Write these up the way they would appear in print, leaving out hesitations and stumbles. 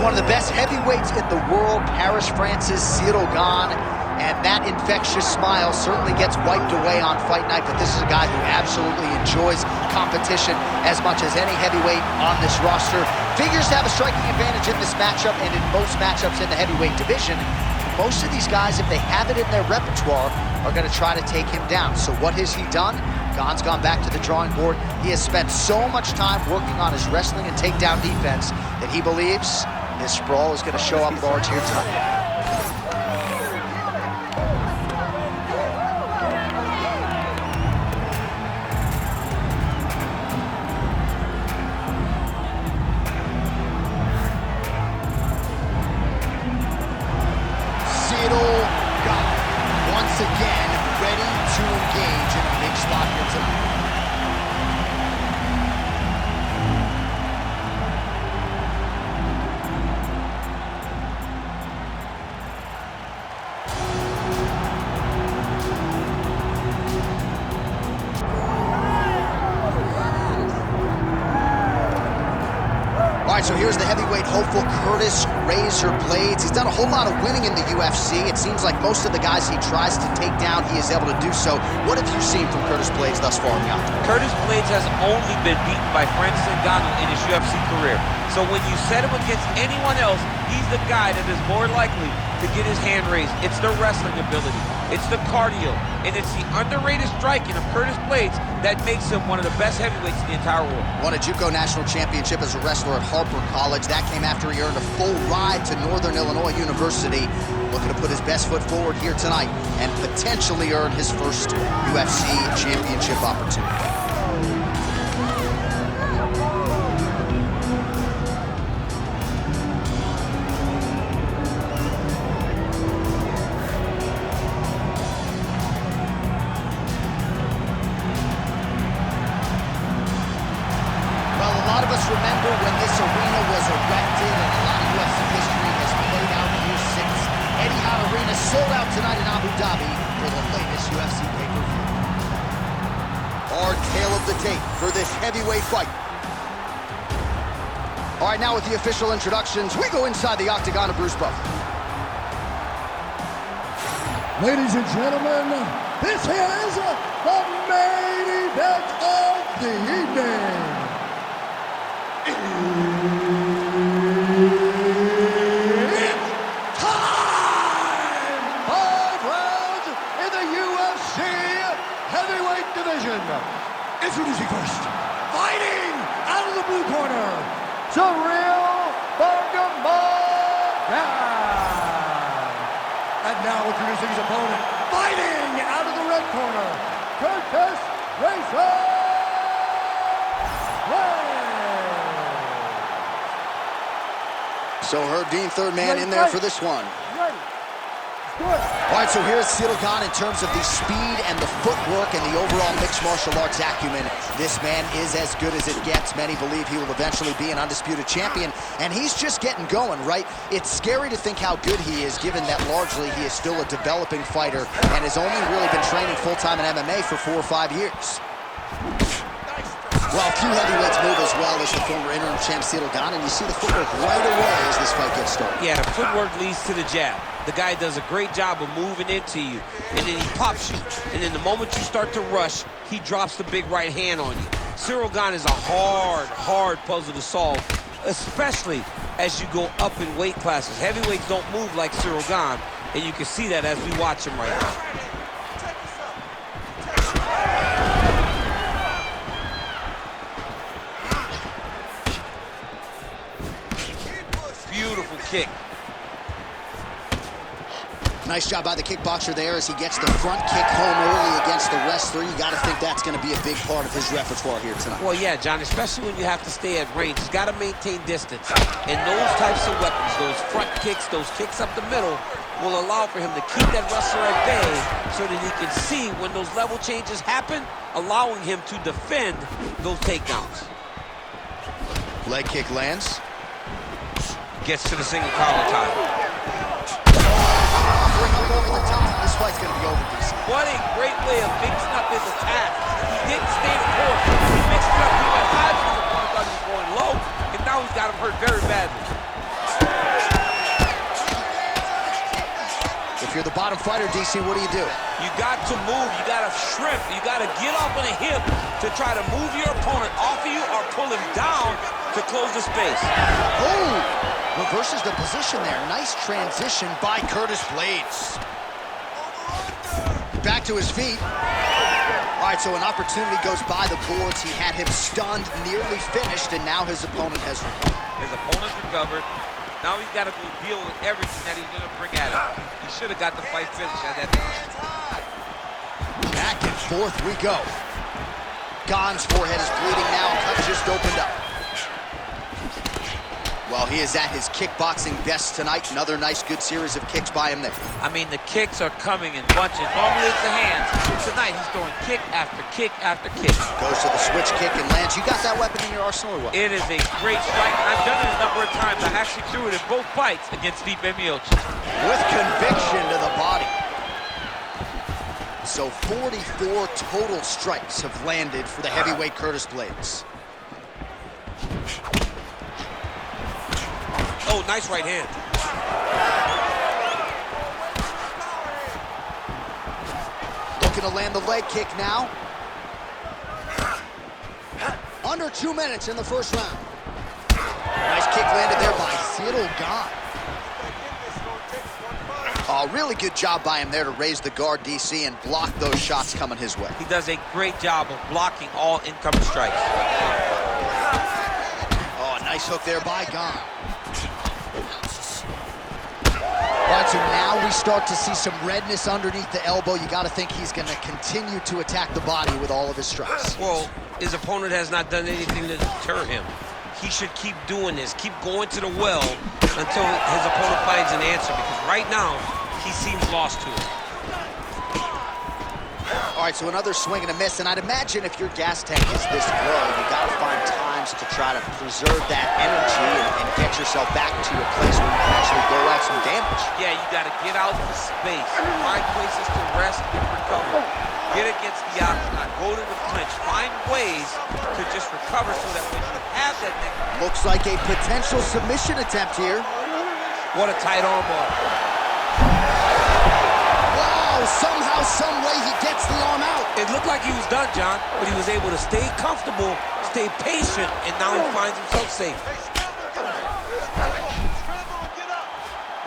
one of the best heavyweights in the world, Paris, France's Ciryl Gane, and that infectious smile certainly gets wiped away on fight night, but this is a guy who absolutely enjoys competition as much as any heavyweight on this roster. Figures to have a striking advantage in this matchup and in most matchups in the heavyweight division. Most of these guys, if they have it in their repertoire, are going to try to take him down. So what has he done? Gane's gone back to the drawing board. He has spent so much time working on his wrestling and takedown defense that he believes this sprawl is going to show up large here tonight. Ciryl Gane, once again, ready to engage in a big spot here tonight. All right, so here's the heavyweight hopeful, Curtis "Razor" Blaydes. He's done a whole lot of winning in the UFC. It seems like most of the guys he tries to take down, he is able to do so. What have you seen from Curtis Blaydes thus far in the octagon? Curtis Blaydes has only been beaten by Francis Ngannou in his UFC career. So when you set him against anyone else, he's the guy that is more likely to get his hand raised. It's the wrestling ability, it's the cardio, and it's the underrated striking of Curtis Blaydes that makes him one of the best heavyweights in the entire world. Won a JUCO national championship as a wrestler at Harper College. That came after he earned a full ride to Northern Illinois University. Looking to put his best foot forward here tonight and potentially earn his first UFC championship opportunity. Remember when this arena was erected, and a lot of UFC history has played out here since. Etihad Arena sold out tonight in Abu Dhabi for the latest UFC pay-per-view. Our tale of the tape for this heavyweight fight. All right, now with the official introductions, we go inside the octagon of Bruce Buffer. Ladies and gentlemen, this is the main event of the evening. It's time! 5 rounds in the UFC heavyweight division. Introducing first, fighting out of the blue corner, Ciryl Gane. And now introducing his opponent, fighting out of the red corner, Curtis "Razor" Blaydes. So Herb Dean, third man in there for this one. All right, so here's Ciryl Gane in terms of the speed and the footwork and the overall mixed martial arts acumen. This man is as good as it gets. Many believe he will eventually be an undisputed champion, and he's just getting going, right? It's scary to think how good he is, given that largely he is still a developing fighter and has only really been training full-time in MMA for 4 or 5 years. Well, few heavyweights move as well as the former interim champ Ciryl Gane, and you see the footwork right away as this fight gets started. Yeah, the footwork leads to the jab. The guy does a great job of moving into you, and then he pops you. And then the moment you start to rush, he drops the big right hand on you. Ciryl Gane is a hard puzzle to solve, especially as you go up in weight classes. Heavyweights don't move like Ciryl Gane, and you can see that as we watch him right now. Beautiful kick. Nice job by the kickboxer there as he gets the front kick home early against the wrestler. You got to think that's going to be a big part of his repertoire here tonight. Well, yeah, John, especially when you have to stay at range. He's got to maintain distance. And those types of weapons, those front kicks, those kicks up the middle, will allow for him to keep that wrestler at bay so that he can see when those level changes happen, allowing him to defend those takedowns. Leg kick lands. Gets to the single collar tie. This fight's gonna be over, DC. What a great way of mixing up his attack. He didn't stay the course. He mixed it up. He went high because the opponent thought he was going low, and now he's got him hurt very badly. If you're the bottom fighter, DC, what do? You got to move. You got to shrimp. You got to get off on a hip to try to move your opponent off of you or pull him down to close the space. Oh! Reverses the position there. Nice transition by Curtis Blaydes. Back to his feet. All right, so an opportunity goes by the boards. He had him stunned, nearly finished, and now his opponent has recovered. His opponent's recovered. Now he's got to go deal with everything that he's going to bring at him. He should have got the fight finished at that time. Back and forth we go. Gane's forehead is bleeding now. Cut just opened up. Well, he is at his kickboxing best tonight. Another nice, good series of kicks by him there. I mean, the kicks are coming in bunches. Normally it's the hands. Tonight he's throwing kick after kick after kick. Goes to the switch kick and lands. You got that weapon in your arsenal or what? It is a great strike. I've done it a number of times. I actually threw it in both fights against Stipe Miocic. With conviction to the body. So 44 total strikes have landed for the heavyweight Curtis Blaydes. Oh, nice right hand. Looking to land the leg kick now. Under 2 minutes in the first round. Nice kick landed there by Ciryl Gane. Oh, really good job by him there to raise the guard, DC, and block those shots coming his way. He does a great job of blocking all incoming strikes. Oh, nice hook there by Gane. All right, so now we start to see some redness underneath the elbow. You got to think he's going to continue to attack the body with all of his strikes. Well, his opponent has not done anything to deter him. He should keep doing this, keep going to the well until his opponent finds an answer, because right now, he seems lost to it. All right, so another swing and a miss, and I'd imagine if your gas tank is this low, you got to find times to try to preserve that energy and get yourself back to a place where you can actually go out some damage. Yeah, you got to get out the space, find places to rest and recover. Get against the octagon, go to the clinch, find ways to just recover so that when you have that next... Looks like a potential submission attempt here. What a tight arm bar. Wow, somehow, some way he gets the arm out. It looked like he was done, John, but he was able to stay comfortable, stay patient, and now he finds himself safe.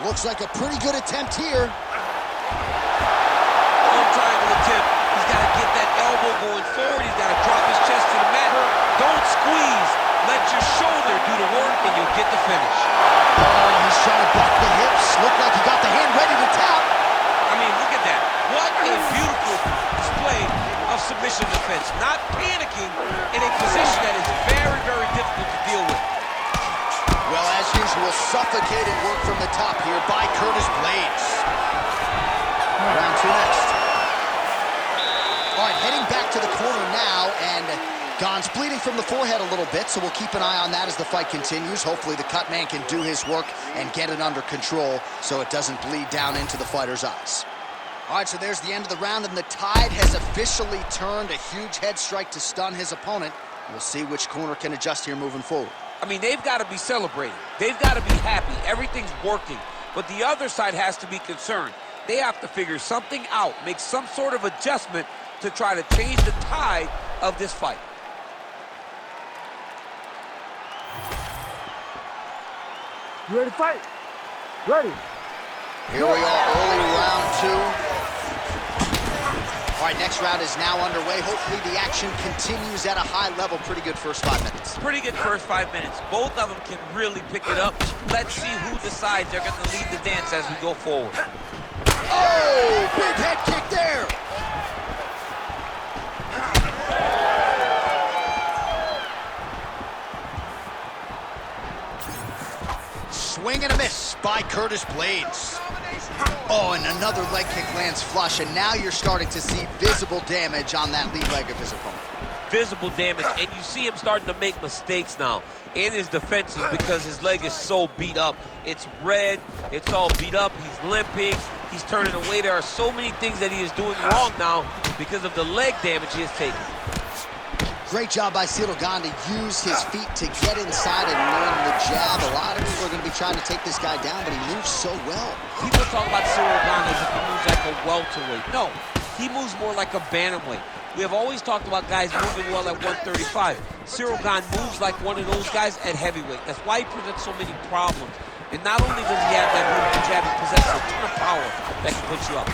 Looks like a pretty good attempt here. Arm triangle attempt. He's got to get that elbow going forward. He's got to drop his chest to the mat. Don't squeeze. Let your shoulder do the work, and you'll get the finish. Oh, he's trying to buck the hips. Looked like he got the hand ready to tap. I mean, look at that. What a beautiful display of submission defense. Not panicking in a position that is very, very difficult to deal with. Well, as usual, suffocating work from the top here by Curtis Blaydes. Round two next. All right, heading back to the corner now, and Gane's bleeding from the forehead a little bit, so we'll keep an eye on that as the fight continues. Hopefully the cut man can do his work and get it under control so it doesn't bleed down into the fighter's eyes. All right, so there's the end of the round, and the tide has officially turned. A huge head strike to stun his opponent. We'll see which corner can adjust here moving forward. I mean, they've got to be celebrating. They've got to be happy. Everything's working. But the other side has to be concerned. They have to figure something out, make some sort of adjustment to try to change the tide of this fight. You ready to fight? Ready. Here we are, early round two. All right, next round is now underway. Hopefully the action continues at a high level. Pretty good first 5 minutes. Pretty good first 5 minutes. Both of them can really pick it up. Let's see who decides they're going to lead the dance as we go forward. Oh, big head kick there. Swing and a miss by Curtis Blaydes. Oh, and another leg kick lands flush, and now you're starting to see visible damage on that lead leg of his opponent. Visible damage, and you see him starting to make mistakes now in his defenses because his leg is so beat up. It's red, it's all beat up, he's limping, he's turning away. There are so many things that he is doing wrong now because of the leg damage he has taken. Great job by Ciryl Gane to use his feet to get inside and learn the jab. A lot of people are going to be trying to take this guy down, but he moves so well. People talk about Ciryl Gane as if he moves like a welterweight. No, he moves more like a bantamweight. We have always talked about guys moving well at 135. Ciryl Gane moves like one of those guys at heavyweight. That's why he presents so many problems. And not only does he have that movement jab, he possesses a ton of power that can put you up.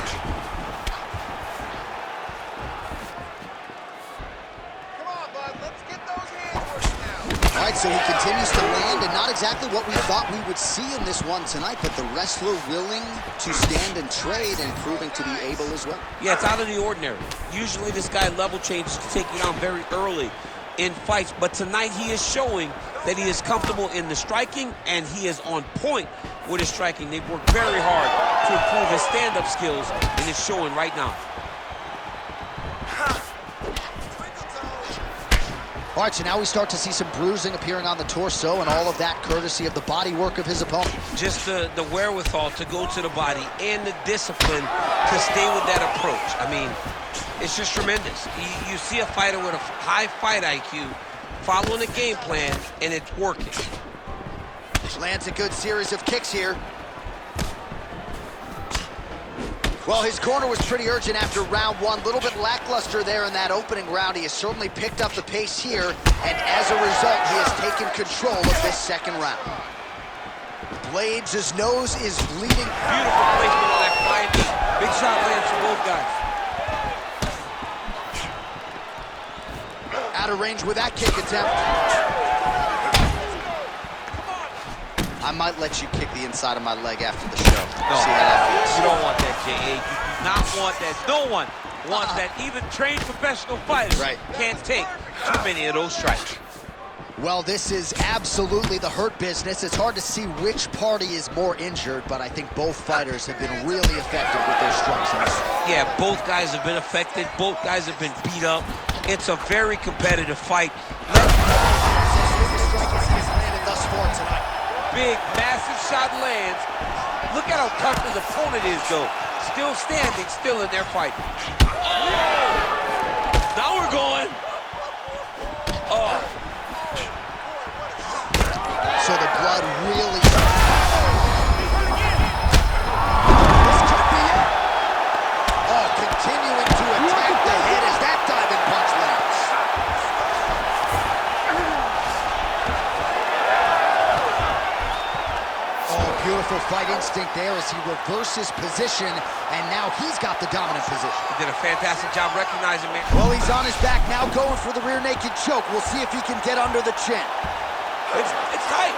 All right, so he continues to land, and not exactly what we thought we would see in this one tonight, but the wrestler willing to stand and trade and proving to be able as well. Yeah, it's out of the ordinary. Usually this guy level changes to take you down very early in fights, but tonight he is showing that he is comfortable in the striking, and he is on point with his striking. They've worked very hard to improve his stand-up skills, and it's showing right now. All right, so now we start to see some bruising appearing on the torso, and all of that courtesy of the body work of his opponent. Just the wherewithal to go to the body and the discipline to stay with that approach. I mean, it's just tremendous. You see a fighter with a high fight IQ following a game plan, and it's working. Lands a good series of kicks here. Well, his corner was pretty urgent after round one. A little bit lackluster there in that opening round. He has certainly picked up the pace here, and as a result, he has taken control of this second round. Blaydes' nose is bleeding. Beautiful placement on that flying knee. Big shot lands for both guys. Out of range with that kick attempt. I might let you kick the inside of my leg after the show. No, see how that feels. you don't want that, J.A. You do not want that. No one wants that. Even trained professional fighters can't take too many of those strikes. Well, this is absolutely the hurt business. It's hard to see which party is more injured, but I think both fighters have been really effective with their strikes. Yeah, both guys have been affected. Both guys have been beat up. It's a very competitive fight. Big, massive shot lands. Look at how tough his opponent is, though. Still standing, still in their fight. Oh! Now we're going. Oh. So the blood really... This could be it. Oh, continuing to attack the head as that diving punch lands. Beautiful fight instinct there as he reverses position, and now he's got the dominant position. He did a fantastic job recognizing me. Well, he's on his back now, going for the rear naked choke. We'll see if he can get under the chin. It's tight.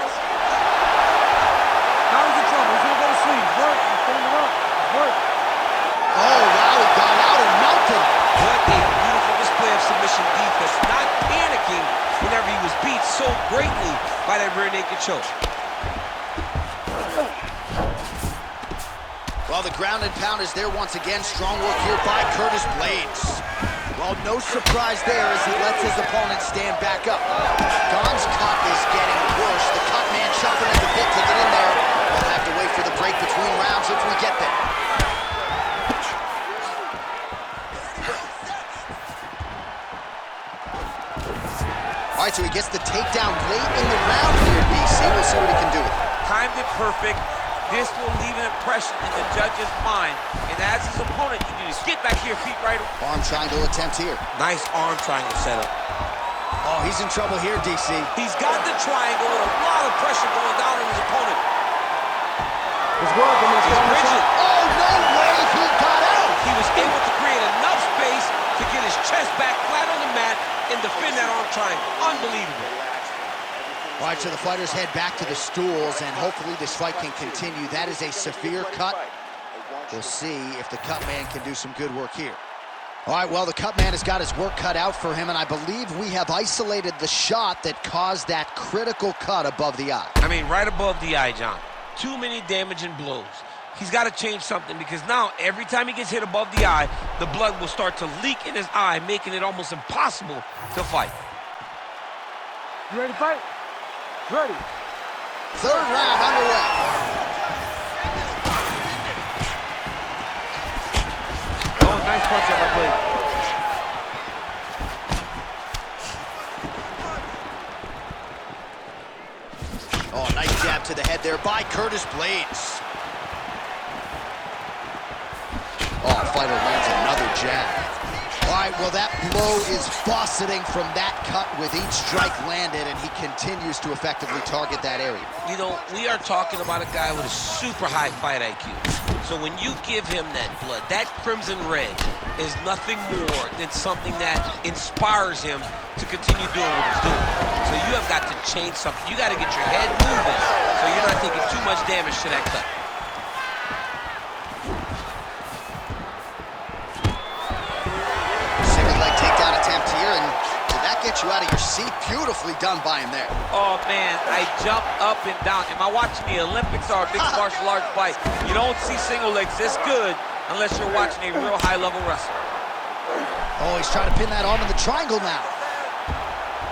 Now he's in trouble. He's gonna go to sleep. Work. He's going to work. Work. Oh, wow, he got out and mounted. What a beautiful display of submission defense. Not panicking whenever he was beat so greatly by that rear naked choke. Well, the ground and pound is there once again. Strong work here by Curtis Blaydes. Well, no surprise there as he lets his opponent stand back up. Gane's cut is getting worse. The cut man chopping at the bit to get in there. We'll have to wait for the break between rounds if we get there. All right, so he gets the takedown late in the round here, DC. We'll see what he can do with it. Timed it perfect. This will leave an impression in the judge's mind. And as his opponent, you need to get back to your feet right away. Arm triangle attempt here. Nice arm triangle setup. Oh, he's in trouble here, DC. He's got the triangle with a lot of pressure going down on his opponent. He's working. He's rigid. Oh, no way he got out. He was able to create enough space to get his chest back flat on the mat and defend that arm triangle. Unbelievable. All right, so the fighters head back to the stools, and hopefully this fight can continue. That is a severe cut. We'll see if the cut man can do some good work here. All right, well, the cut man has got his work cut out for him, and I believe we have isolated the shot that caused that critical cut above the eye. I mean, right above the eye, John. Too many damaging blows. He's got to change something because now every time he gets hit above the eye, the blood will start to leak in his eye, making it almost impossible to fight. You ready to fight? Ready. Third round underway. Oh, nice punch up by Blaydes. there by Curtis Blaydes. Oh, fighter lands another jab. All right, well, that blow is faceting from that cut with each strike landed, and he continues to effectively target that area. You know, we are talking about a guy with a super high fight IQ. So when you give him that blood, that crimson red is nothing more than something that inspires him to continue doing what he's doing. So you have got to change something. You got to get your head moving so you're not taking too much damage to that cut. Get you out of your seat. Beautifully done by him there. Oh, man, I jumped up and down. Am I watching the Olympics or a mixed martial arts fight? You don't see single legs this good unless you're watching a real high-level wrestler. Oh, he's trying to pin that arm in the triangle now.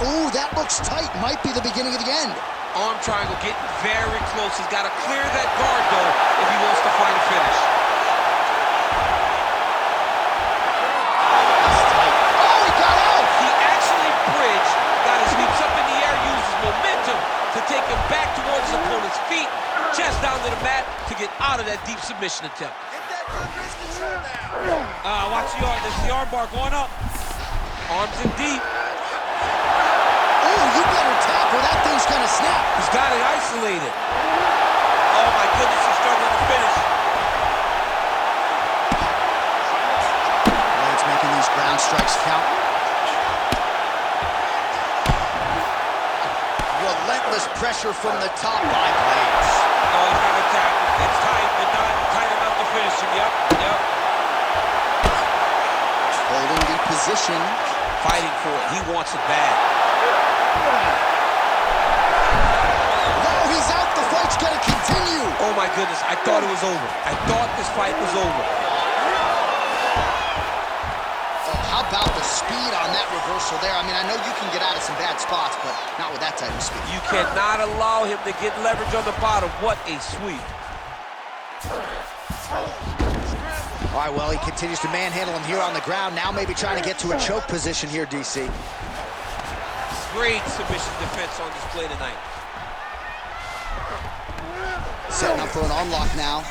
Ooh, that looks tight. Might be the beginning of the end. Arm triangle getting very close. He's got to clear that guard, though, if he wants to find a finish. Take him back towards his opponent's feet, chest down to the mat to get out of that deep submission attempt. Watch the arm. There's the arm bar going up. Arms in deep. Oh, you better tap or that thing's gonna snap. He's got it isolated. Oh my goodness, he's struggling to finish. Blaydes making these ground strikes count. Relentless pressure from the top by Blaydes. Oh, he's gonna attack. It's tight, but not tight enough to finish him. Yep. Holding the position. Fighting for it. He wants it bad. Oh, he's out. The fight's gonna continue. Oh my goodness, I thought it was over. I thought this fight was over. How about the speed on that reversal there? I mean, I know you can get out of some bad spots, but not with that type of speed. You cannot allow him to get leverage on the bottom. What a sweep. All right, well, he continues to manhandle him here on the ground. Now maybe trying to get to a choke position here, DC. Great submission defense on display tonight. Setting up for an armlock now.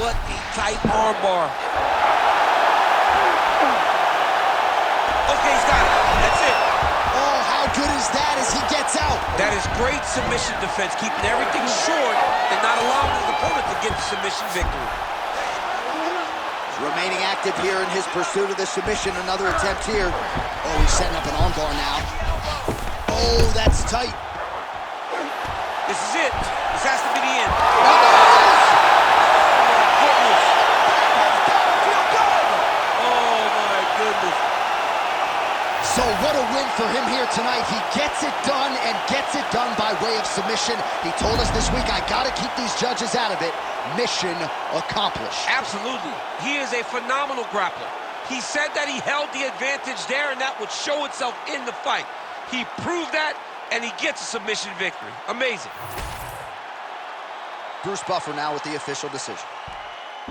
What a tight armbar. Okay, he's got it. That's it. Oh, how good is that as he gets out? That is great submission defense, keeping everything short and not allowing his opponent to get the submission victory. Remaining active here in his pursuit of the submission. Another attempt here. Oh, he's setting up an armbar now. Oh, that's tight. This is it. This has to be the end. So what a win for him here tonight. He gets it done and gets it done by way of submission. He told us this week, I gotta keep these judges out of it. Mission accomplished. Absolutely. He is a phenomenal grappler. He said that he held the advantage there and that would show itself in the fight. He proved that and he gets a submission victory. Amazing. Bruce Buffer now with the official decision.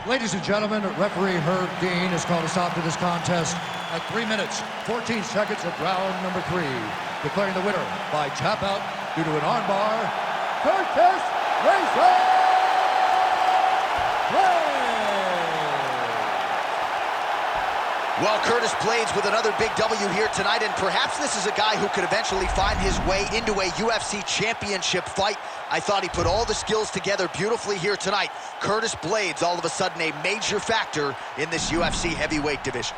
Ladies and gentlemen, referee Ciryl Gane has called a stop to this contest at 3 minutes, 14 seconds of round number 3, declaring the winner by tap out due to an armbar, Curtis Blaydes. Well, Curtis Blaydes with another big W here tonight, and perhaps this is a guy who could eventually find his way into a UFC championship fight. I thought he put all the skills together beautifully here tonight. Curtis Blaydes, all of a sudden, a major factor in this UFC heavyweight division.